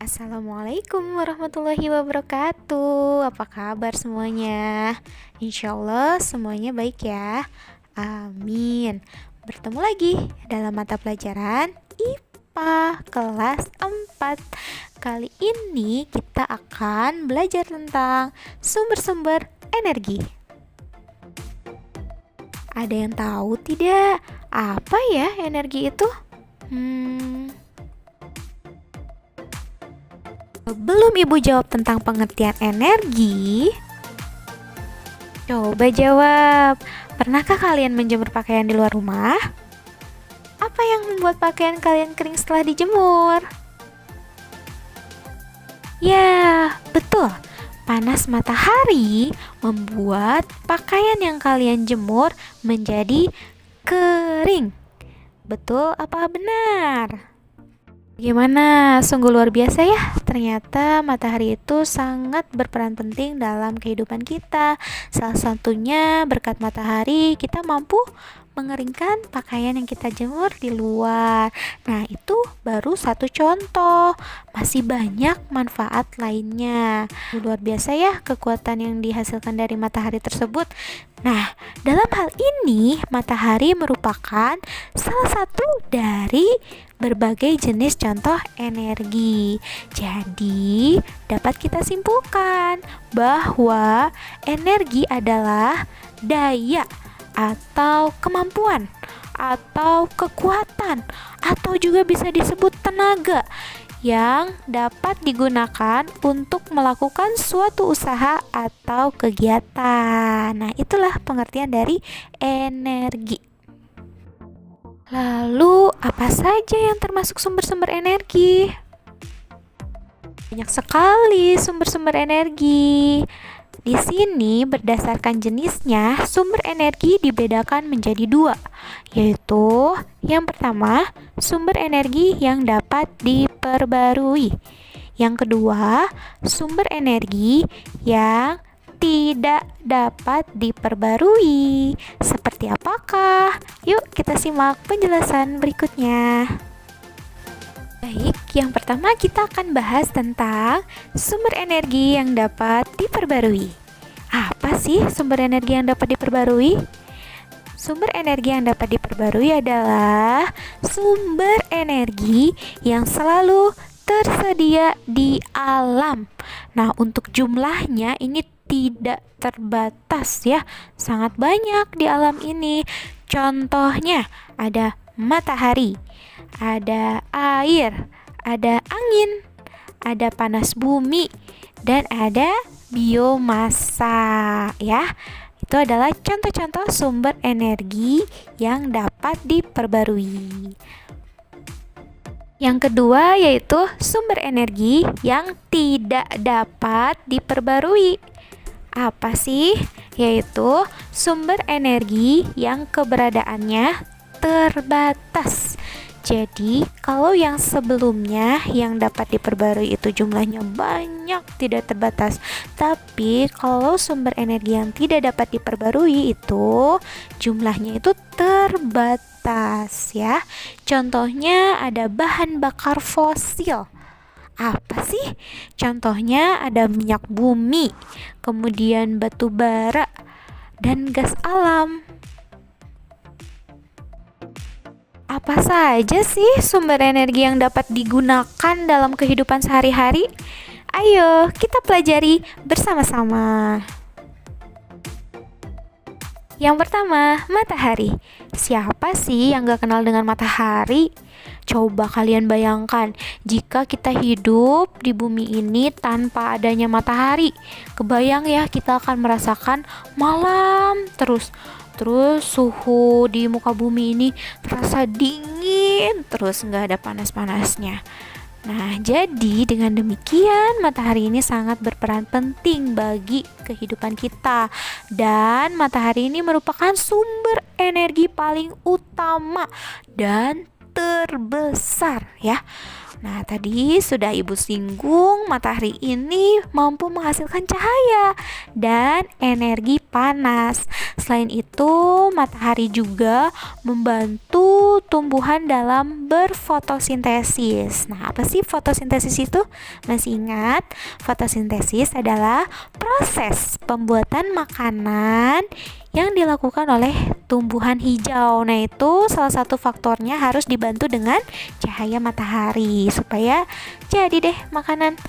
Assalamualaikum warahmatullahi wabarakatuh. Apa kabar semuanya? Insya Allah semuanya baik ya. Amin. Bertemu lagi dalam mata pelajaran IPA kelas 4. Kali ini kita akan belajar tentang sumber-sumber energi. Ada yang tahu tidak? Apa ya energi itu? Belum ibu jawab tentang pengertian energi? Coba jawab. Pernahkah kalian menjemur pakaian di luar rumah? Apa yang membuat pakaian kalian kering setelah dijemur? Ya, betul. Panas matahari membuat pakaian yang kalian jemur menjadi kering. Betul apa benar? Gimana? Sungguh luar biasa ya. Ternyata matahari itu sangat berperan penting dalam kehidupan kita. Salah satunya berkat matahari kita mampu mengeringkan pakaian yang kita jemur di luar. Nah, itu baru satu contoh. Masih banyak manfaat lainnya. Luar biasa ya kekuatan yang dihasilkan dari matahari tersebut. Nah, dalam hal ini matahari merupakan salah satu dari berbagai jenis contoh energi. Jadi, dapat kita simpulkan bahwa energi adalah daya atau kemampuan atau kekuatan atau juga bisa disebut tenaga yang dapat digunakan untuk melakukan suatu usaha atau kegiatan. Nah, itulah pengertian dari energi. Lalu, apa saja yang termasuk sumber-sumber energi? Banyak sekali sumber-sumber energi. Di sini berdasarkan jenisnya, sumber energi dibedakan menjadi dua, yaitu yang pertama, sumber energi yang dapat diperbarui. Yang kedua, sumber energi yang tidak dapat diperbarui. Seperti apakah? Yuk kita simak penjelasan berikutnya. Baik, yang pertama kita akan bahas tentang sumber energi yang dapat diperbarui. Apa sih sumber energi yang dapat diperbarui? Sumber energi yang dapat diperbarui adalah sumber energi yang selalu tersedia di alam. Nah, untuk jumlahnya ini tidak terbatas ya, sangat banyak di alam ini. Contohnya ada matahari, ada air, ada angin, ada panas bumi, dan ada biomasa ya. Itu adalah contoh-contoh sumber energi yang dapat diperbarui. Yang kedua yaitu sumber energi yang tidak dapat diperbarui. Apa sih? Yaitu sumber energi yang keberadaannya terbatas. Jadi, kalau yang sebelumnya yang dapat diperbarui itu jumlahnya banyak, tidak terbatas. Tapi, kalau sumber energi yang tidak dapat diperbarui itu jumlahnya itu terbatas ya. Contohnya ada bahan bakar fosil. Apa sih? Contohnya ada minyak bumi, kemudian batu bara, dan gas alam. Apa saja sih sumber energi yang dapat digunakan dalam kehidupan sehari-hari? Ayo, kita pelajari bersama-sama. Yang pertama, matahari. Siapa sih yang gak kenal dengan matahari? Coba kalian bayangkan, jika kita hidup di bumi ini tanpa adanya matahari. Kebayang ya, kita akan merasakan malam terus suhu di muka bumi ini terasa dingin terus, nggak ada panas-panasnya. Nah, jadi dengan demikian matahari ini sangat berperan penting bagi kehidupan kita. Dan matahari ini merupakan sumber energi paling utama dan terbesar ya Nah, tadi sudah Ibu singgung, matahari ini mampu menghasilkan cahaya dan energi panas. Selain itu, matahari juga membantu tumbuhan dalam berfotosintesis. Nah, apa sih fotosintesis itu? Masih ingat? Fotosintesis adalah proses pembuatan makanan yang dilakukan oleh tumbuhan hijau. Nah, itu salah satu faktornya harus dibantu dengan cahaya matahari supaya jadi deh makanan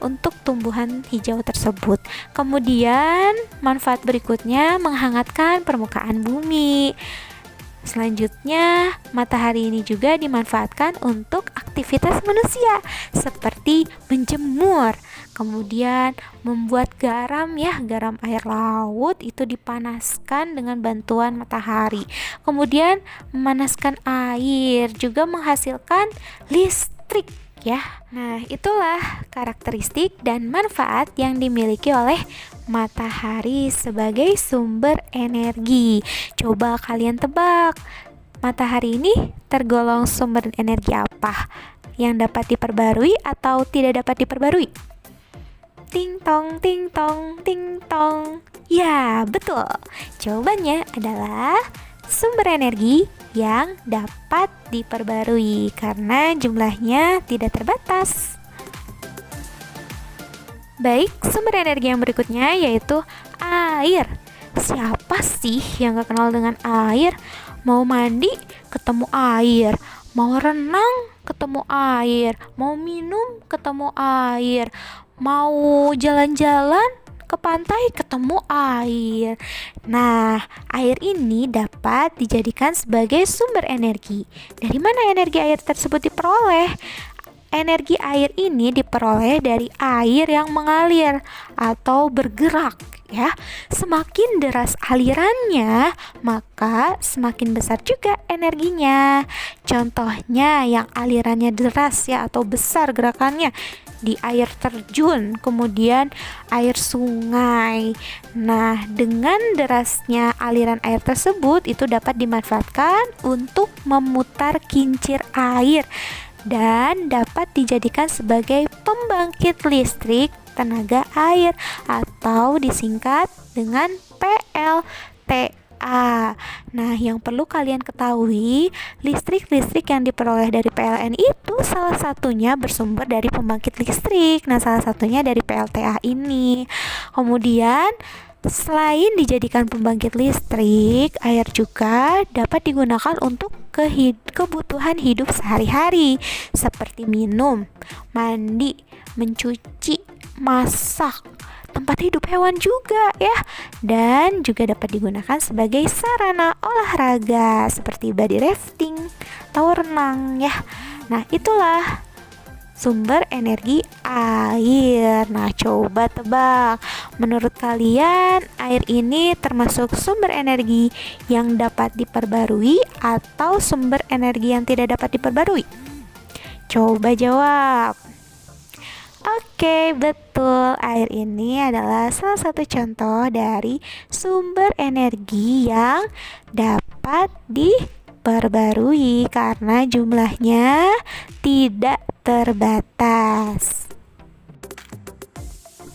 untuk tumbuhan hijau tersebut. Kemudian, manfaat berikutnya menghangatkan permukaan bumi. Selanjutnya, matahari ini juga dimanfaatkan untuk aktivitas manusia seperti menjemur, kemudian membuat garam garam air laut itu dipanaskan dengan bantuan matahari. Kemudian memanaskan air juga menghasilkan listrik ya. Nah, itulah karakteristik dan manfaat yang dimiliki oleh matahari sebagai sumber energi. Coba kalian tebak, matahari ini tergolong sumber energi apa? Yang dapat diperbarui atau tidak dapat diperbarui? Ting tong, ting tong, ting tong. Ya, betul. Jawabannya adalah sumber energi yang dapat diperbarui karena jumlahnya tidak terbatas. Baik, sumber energi yang berikutnya yaitu air. Siapa sih yang gak kenal dengan air? Mau mandi, ketemu air. Mau renang, ketemu air. Mau minum, ketemu air. Mau jalan-jalan ke pantai, ketemu air. Nah, air ini dapat dijadikan sebagai sumber energi. Dari mana energi air tersebut diperoleh? Energi air ini diperoleh dari air yang mengalir atau bergerak ya. Semakin deras alirannya, maka semakin besar juga energinya. Contohnya yang alirannya deras ya atau besar gerakannya di air terjun, kemudian air sungai. Nah, dengan derasnya aliran air tersebut itu dapat dimanfaatkan untuk memutar kincir air dan dapat dijadikan sebagai pembangkit listrik tenaga air atau disingkat dengan PLTA. Nah, yang perlu kalian ketahui, listrik yang diperoleh dari PLN itu salah satunya bersumber dari pembangkit listrik. Nah, salah satunya dari PLTA ini. Kemudian, selain dijadikan pembangkit listrik, air juga dapat digunakan untuk kebutuhan hidup sehari-hari seperti minum, mandi, mencuci, masak, tempat hidup hewan juga ya, dan juga dapat digunakan sebagai sarana olahraga seperti body rafting atau renang ya. Nah, itulah sumber energi air. Nah, coba tebak, menurut kalian air ini termasuk sumber energi yang dapat diperbarui atau sumber energi yang tidak dapat diperbarui? Coba jawab. Oke, betul. Air ini adalah salah satu contoh dari sumber energi yang dapat diperbarui karena jumlahnya tidak terbatas.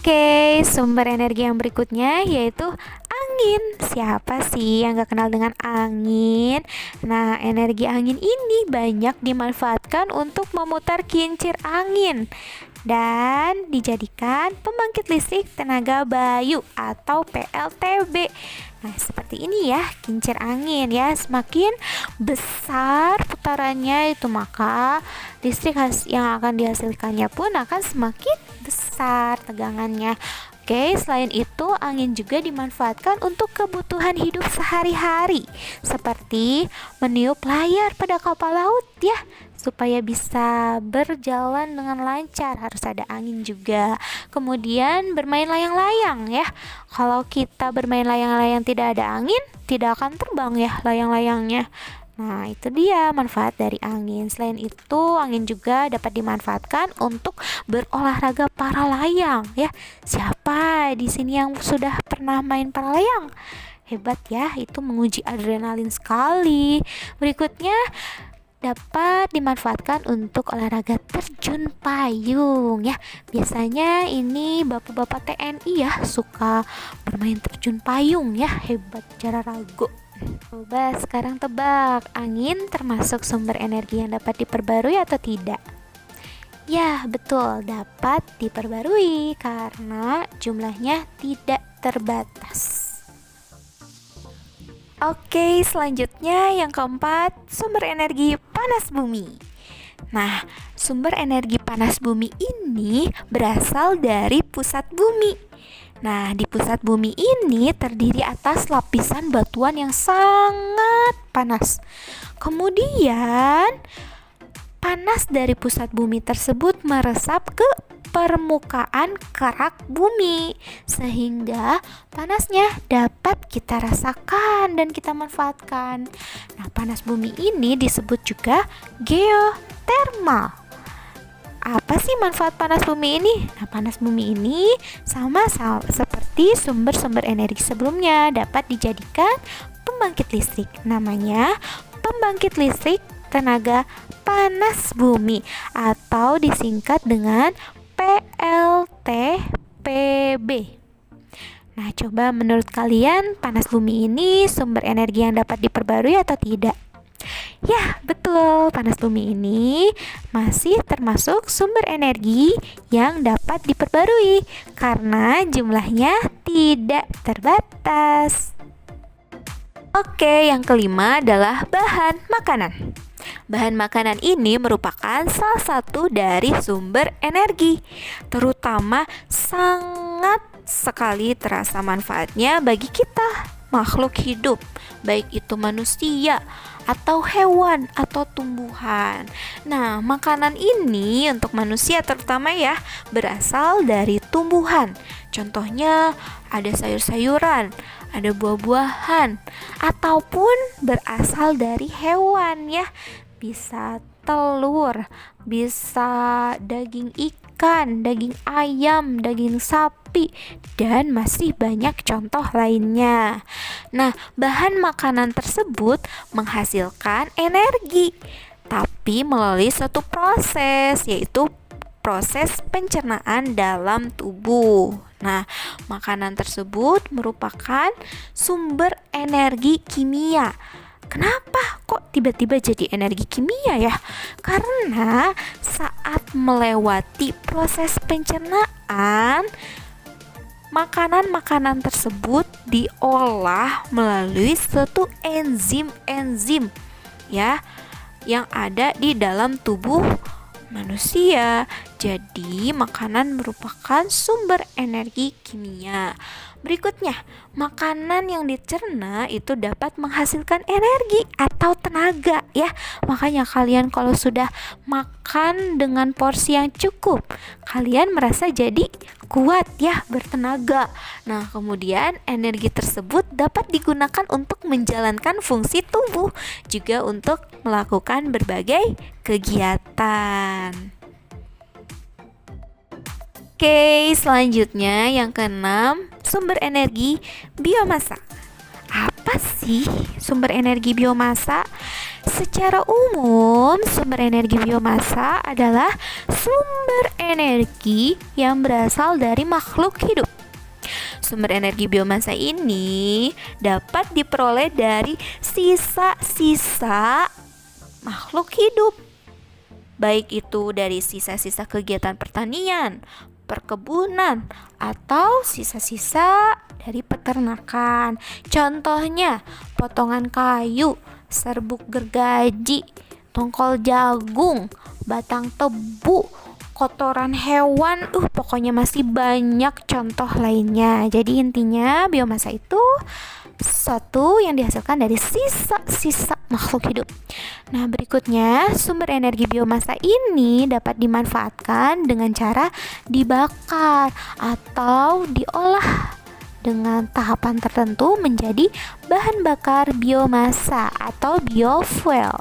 Oke, sumber energi yang berikutnya yaitu angin. Siapa sih yang gak kenal dengan angin? Nah, energi angin ini banyak dimanfaatkan untuk memutar kincir angin dan dijadikan pembangkit listrik tenaga bayu atau PLTB. Nah, seperti ini ya kincir angin ya. Semakin besar putarannya itu maka listrik yang akan dihasilkannya pun akan semakin besar tegangannya. Oke, selain itu angin juga dimanfaatkan untuk kebutuhan hidup sehari-hari seperti meniup layar pada kapal laut ya, supaya bisa berjalan dengan lancar harus ada angin juga. Kemudian bermain layang-layang ya. Kalau kita bermain layang-layang tidak ada angin, tidak akan terbang ya layang-layangnya. Nah, itu dia manfaat dari angin. Selain itu, angin juga dapat dimanfaatkan untuk berolahraga para layang ya. Siapa di sini yang sudah pernah main para layang? Hebat ya, itu menguji adrenalin sekali. Berikutnya, dapat dimanfaatkan untuk olahraga terjun payung ya. Biasanya ini bapak-bapak TNI ya suka bermain terjun payung ya, hebat cara ragu. Coba sekarang tebak, angin termasuk sumber energi yang dapat diperbarui atau tidak? Ya, betul, dapat diperbarui karena jumlahnya tidak terbatas. Oke, selanjutnya yang keempat, sumber energi panas bumi. Nah, sumber energi panas bumi ini berasal dari pusat bumi. Nah, di pusat bumi ini terdiri atas lapisan batuan yang sangat panas. Kemudian, panas dari pusat bumi tersebut meresap ke permukaan kerak bumi, sehingga panasnya dapat kita rasakan dan kita manfaatkan. Nah, panas bumi ini disebut juga geotermal. Apa sih manfaat panas bumi ini? Nah, panas bumi ini sama seperti sumber-sumber energi sebelumnya, dapat dijadikan pembangkit listrik. Namanya pembangkit listrik tenaga panas bumi atau disingkat dengan PLTPB. Nah, coba menurut kalian panas bumi ini sumber energi yang dapat diperbarui atau tidak? Ya, betul. Panas bumi ini masih termasuk sumber energi yang dapat diperbarui karena jumlahnya tidak terbatas. Oke, yang kelima adalah bahan makanan. Bahan makanan ini merupakan salah satu dari sumber energi, terutama sangat sekali terasa manfaatnya bagi kita, makhluk hidup, baik itu manusia atau hewan atau tumbuhan. Nah, makanan ini untuk manusia terutama ya, berasal dari tumbuhan. Contohnya ada sayur-sayuran, ada buah-buahan, ataupun berasal dari hewan ya. Bisa telur, bisa daging ikan, daging ayam, daging sapi, dan masih banyak contoh lainnya. Nah, bahan makanan tersebut menghasilkan energi, tapi melalui suatu proses, yaitu proses pencernaan dalam tubuh. Nah, makanan tersebut merupakan sumber energi kimia. Kenapa kok tiba-tiba jadi energi kimia ya? Karena saat melewati proses pencernaan, makanan-makanan tersebut diolah melalui suatu enzim-enzim ya yang ada di dalam tubuh manusia. Jadi, makanan merupakan sumber energi kimia. Berikutnya, makanan yang dicerna itu dapat menghasilkan energi atau tenaga ya. Makanya kalian kalau sudah makan dengan porsi yang cukup, kalian merasa jadi kuat ya, bertenaga. Nah, kemudian energi tersebut dapat digunakan untuk menjalankan fungsi tubuh, juga untuk melakukan berbagai kegiatan. Oke, selanjutnya yang keenam, sumber energi biomasa. Apa sih sumber energi biomasa? Secara umum, sumber energi biomasa adalah sumber energi yang berasal dari makhluk hidup. Sumber energi biomasa ini dapat diperoleh dari sisa-sisa makhluk hidup, baik itu dari sisa-sisa kegiatan pertanian, perkebunan, atau sisa-sisa dari peternakan. Contohnya, potongan kayu, serbuk gergaji, tongkol jagung, batang tebu, kotoran hewan, pokoknya masih banyak contoh lainnya. Jadi intinya biomasa itu sesuatu yang dihasilkan dari sisa-sisa makhluk hidup. Nah, berikutnya, sumber energi biomasa ini dapat dimanfaatkan dengan cara dibakar atau diolah dengan tahapan tertentu menjadi bahan bakar biomasa atau biofuel.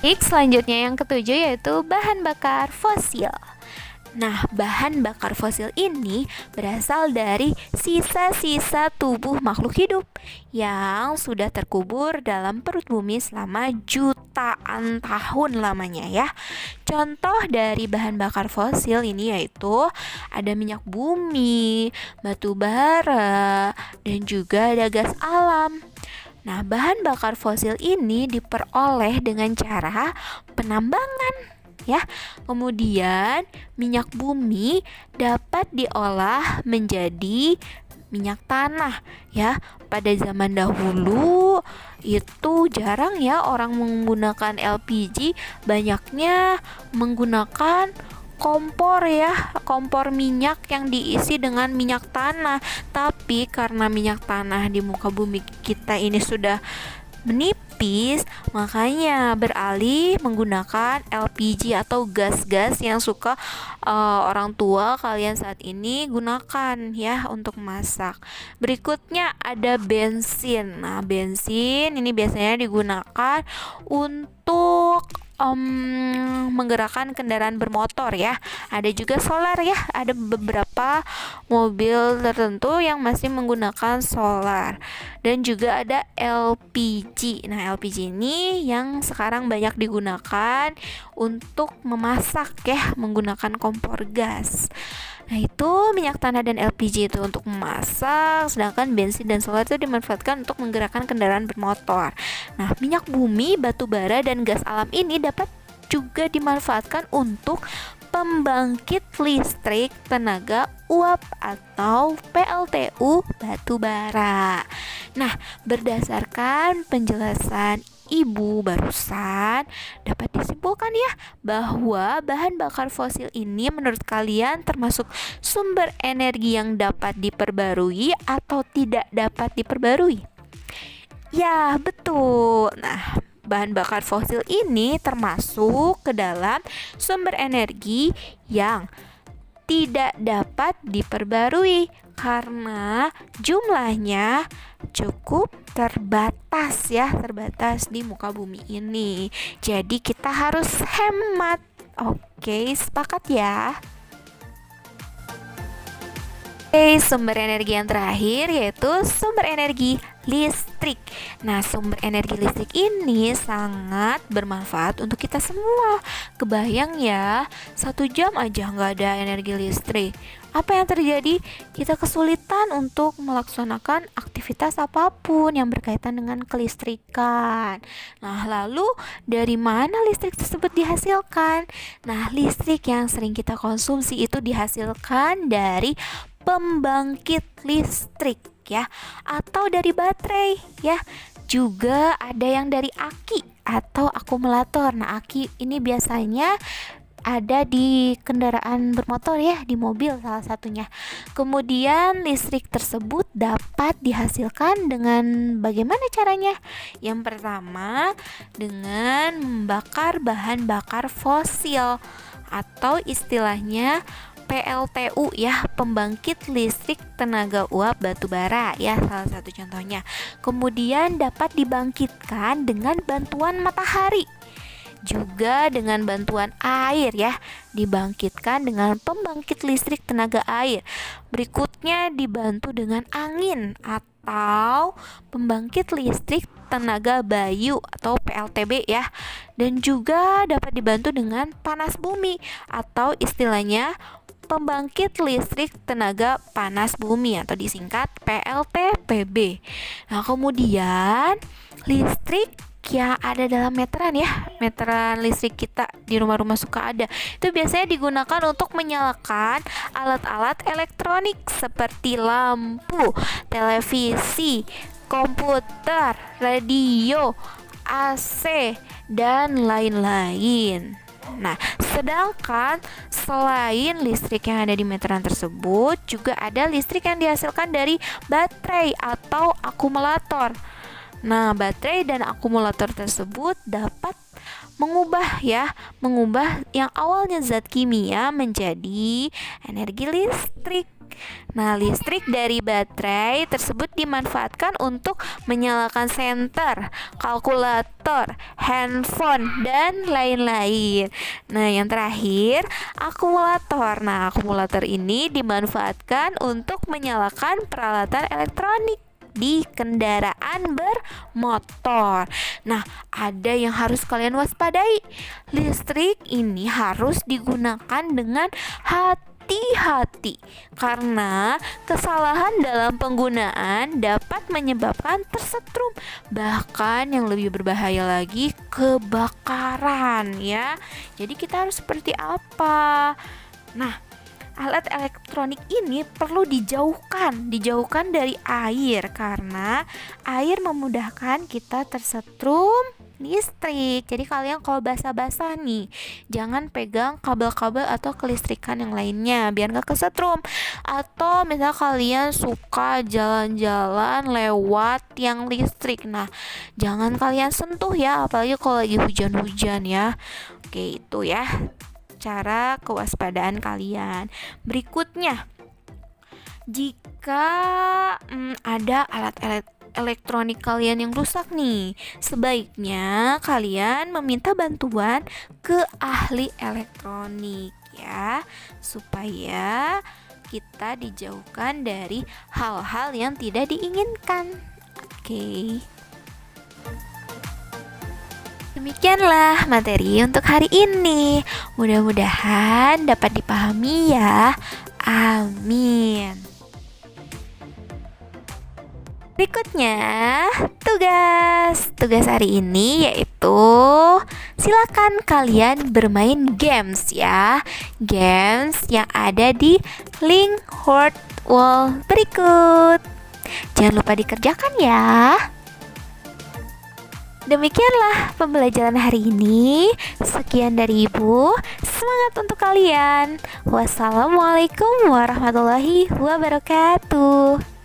Selanjutnya yang ketujuh yaitu bahan bakar fosil. Nah, bahan bakar fosil ini berasal dari sisa-sisa tubuh makhluk hidup yang sudah terkubur dalam perut bumi selama jutaan tahun lamanya ya. Contoh dari bahan bakar fosil ini yaitu ada minyak bumi, batu bara, dan juga ada gas alam. Nah, bahan bakar fosil ini diperoleh dengan cara penambangan ya. Kemudian minyak bumi dapat diolah menjadi minyak tanah ya. Pada zaman dahulu itu jarang ya orang menggunakan LPG, banyaknya menggunakan kompor ya, kompor minyak yang diisi dengan minyak tanah. Tapi karena minyak tanah di muka bumi kita ini sudah menipis, makanya beralih menggunakan LPG atau gas-gas yang suka orang tua kalian saat ini gunakan ya untuk masak. Berikutnya ada bensin. Nah, bensin ini biasanya digunakan untuk menggerakkan kendaraan bermotor ya. Ada juga solar ya. Ada beberapa mobil tertentu yang masih menggunakan solar. Dan juga ada LPG. Nah, LPG ini yang sekarang banyak digunakan untuk memasak ya, menggunakan kompor gas. Nah, itu minyak tanah dan LPG itu untuk memasak, sedangkan bensin dan solar itu dimanfaatkan untuk menggerakkan kendaraan bermotor. Nah, minyak bumi, batu bara, dan gas alam ini dapat juga dimanfaatkan untuk pembangkit listrik tenaga uap atau PLTU batu bara. Nah, berdasarkan penjelasan Ibu barusan, dapat disimpulkan ya bahwa bahan bakar fosil ini menurut kalian termasuk sumber energi yang dapat diperbarui atau tidak dapat diperbarui? Ya, betul. Nah, bahan bakar fosil ini termasuk ke dalam sumber energi yang tidak dapat diperbarui karena jumlahnya cukup terbatas ya, terbatas di muka bumi ini. Jadi kita harus hemat. Oke, sepakat ya? Sumber energi yang terakhir yaitu sumber energi listrik. Nah, sumber energi listrik ini sangat bermanfaat untuk kita semua. Kebayang ya, 1 jam aja nggak ada energi listrik, apa yang terjadi? Kita kesulitan untuk melaksanakan aktivitas apapun yang berkaitan dengan kelistrikan. Nah, lalu dari mana listrik tersebut dihasilkan? Nah, listrik yang sering kita konsumsi itu dihasilkan dari pembangkit listrik ya, atau dari baterai ya. Juga ada yang dari aki atau akumulator. Nah, aki ini biasanya ada di kendaraan bermotor ya, di mobil salah satunya. Kemudian listrik tersebut dapat dihasilkan dengan bagaimana caranya? Yang pertama, dengan membakar bahan bakar fosil atau istilahnya PLTU ya, pembangkit listrik tenaga uap batu bara ya, salah satu contohnya. Kemudian dapat dibangkitkan dengan bantuan matahari, juga dengan bantuan air ya, dibangkitkan dengan pembangkit listrik tenaga air. Berikutnya dibantu dengan angin atau pembangkit listrik tenaga bayu atau PLTB ya. Dan juga dapat dibantu dengan panas bumi atau istilahnya pembangkit listrik tenaga panas bumi atau disingkat PLTPB. Nah, kemudian listrik yang ada dalam meteran ya, meteran listrik kita di rumah-rumah suka ada. Itu biasanya digunakan untuk menyalakan alat-alat elektronik seperti lampu, televisi, komputer, radio, AC, dan lain-lain. Nah, sedangkan selain listrik yang ada di meteran tersebut, juga ada listrik yang dihasilkan dari baterai atau akumulator. Nah, baterai dan akumulator tersebut dapat mengubah yang awalnya zat kimia menjadi energi listrik. Nah, listrik dari baterai tersebut dimanfaatkan untuk menyalakan senter, kalkulator, handphone, dan lain-lain. Nah, yang terakhir, akumulator. Nah, akumulator ini dimanfaatkan untuk menyalakan peralatan elektronik di kendaraan bermotor. Nah, ada yang harus kalian waspadai. Listrik ini harus digunakan dengan hati-hati karena kesalahan dalam penggunaan dapat menyebabkan tersetrum, bahkan yang lebih berbahaya lagi, kebakaran ya. Jadi kita harus seperti apa? Nah, alat elektronik ini perlu dijauhkan dari air karena air memudahkan kita tersetrum listrik. Jadi kalian kalau basah-basah nih, jangan pegang kabel-kabel atau kelistrikan yang lainnya biar gak kesetrum. Atau misal kalian suka jalan-jalan lewat tiang listrik, nah jangan kalian sentuh ya, apalagi kalau lagi hujan-hujan ya. Oke, itu ya cara kewaspadaan kalian. Berikutnya, jika ada alat elektronik kalian yang rusak nih, sebaiknya kalian meminta bantuan ke ahli elektronik ya, supaya kita dijauhkan dari hal-hal yang tidak diinginkan. Oke. Demikianlah materi untuk hari ini. Mudah-mudahan dapat dipahami ya. Amin. Berikutnya, tugas hari ini yaitu silakan kalian bermain games ya. Games yang ada di link Word Wall berikut. Jangan lupa dikerjakan ya. Demikianlah pembelajaran hari ini. Sekian dari Ibu. Semangat untuk kalian. Wassalamualaikum warahmatullahi wabarakatuh.